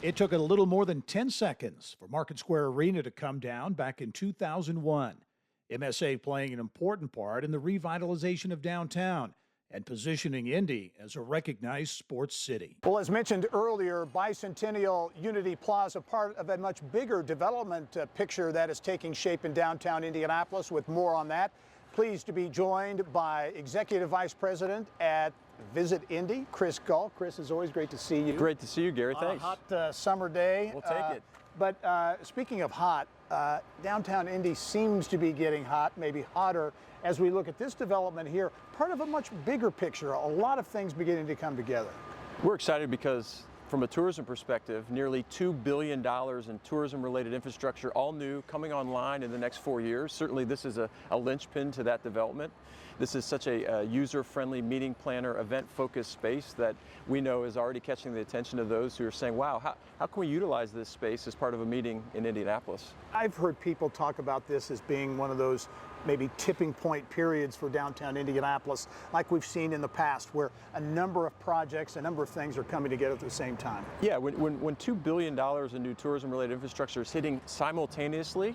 It took a little more than 10 seconds for Market Square Arena to come down back in 2001. MSA playing an important part in the revitalization of downtown and positioning Indy as a recognized sports city. Well, as mentioned earlier, Bicentennial Unity Plaza, part of a much bigger development picture that is taking shape in downtown Indianapolis. With more on that, pleased to be joined by Executive Vice President at Visit Indy, Chris Gull. Chris, it's always great to see you. Great to see you, Gary. Thanks. A hot summer day. We'll take it. But speaking of hot, downtown Indy seems to be getting hot, maybe hotter, as we look at this development here, part of a much bigger picture, a lot of things beginning to come together. We're excited because from a tourism perspective, nearly $2 billion in tourism-related infrastructure, all new, coming online in the next 4 years. Certainly this is a linchpin to that development. This is such a user-friendly, meeting planner, event-focused space that we know is already catching the attention of those who are saying, wow, how can we utilize this space as part of a meeting in Indianapolis? I've heard people talk about this as being one of those maybe tipping point periods for downtown Indianapolis, like we've seen in the past, where a number of projects, a number of things are coming together at the same time. Yeah, when $2 billion in new tourism-related infrastructure is hitting simultaneously,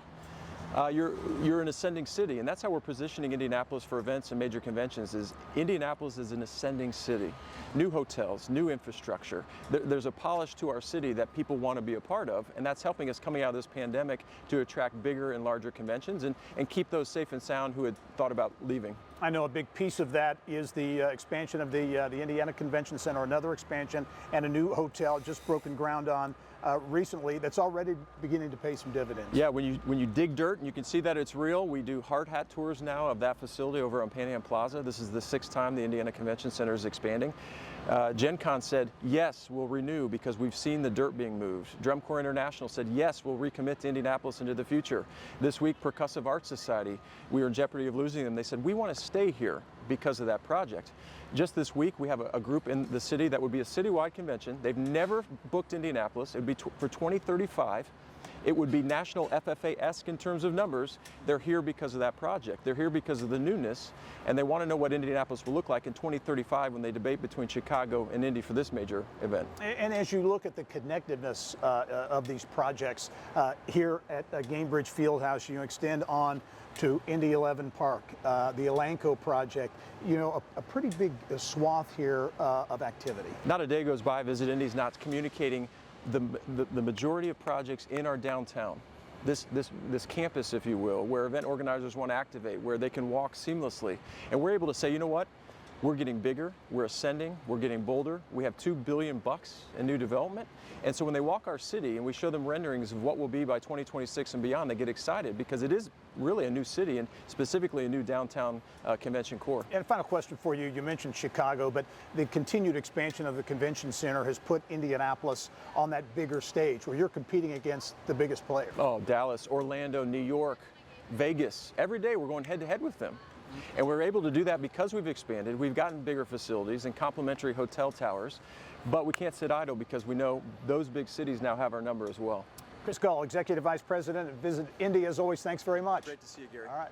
you're an ascending city, and that's how we're positioning Indianapolis for events and major conventions. Is Indianapolis is an ascending city. New hotels, new infrastructure. There's a polish to our city that people want to be a part of, and that's helping us coming out of this pandemic to attract bigger and larger conventions and keep those safe and sound who had thought about leaving. I know a big piece of that is the expansion of the Indiana Convention Center, another expansion, and a new hotel just broken ground on recently that's already beginning to pay some dividends. Yeah, when you dig dirt and you can see that it's real, we do hard hat tours now of that facility over on Pan Am Plaza. This is the 6th time the Indiana Convention Center is expanding. Gen Con said, yes, we'll renew because we've seen the dirt being moved. Drum Corps International said, yes, we'll recommit to Indianapolis into the future. This week, Percussive Arts Society, we were in jeopardy of losing them. They said, we want to stay here because of that project. Just this week, we have a group in the city that would be a citywide convention. They've never booked Indianapolis. It would be for 2035. It would be national FFA-esque in terms of numbers. They're here because of that project. They're here because of the newness, and they want to know what Indianapolis will look like in 2035 when they debate between Chicago and Indy for this major event. And as you look at the connectedness of these projects here at Gainbridge Fieldhouse, you extend on to Indy 11 Park, the Elanco project, you know, a pretty big swath here of activity. Not a day goes by Visit Indy's not communicating the majority of projects in our downtown. This campus, if you will, where event organizers want to activate, where they can walk seamlessly. And we're able to say, you know what? We're getting bigger, we're ascending, we're getting bolder. We have $2 billion in new development. And so when they walk our city and we show them renderings of what will be by 2026 and beyond, they get excited because it is really a new city and specifically a new downtown convention core. And final question for you. You mentioned Chicago, but the continued expansion of the convention center has put Indianapolis on that bigger stage where you're competing against the biggest players. Oh, Dallas, Orlando, New York, Vegas. Every day we're going head to head with them. And we're able to do that because we've expanded. We've gotten bigger facilities and complementary hotel towers, but we can't sit idle because we know those big cities now have our number as well. Chris Gull, Executive Vice President at Visit Indy. As always, thanks very much. Great to see you, Gary. All right.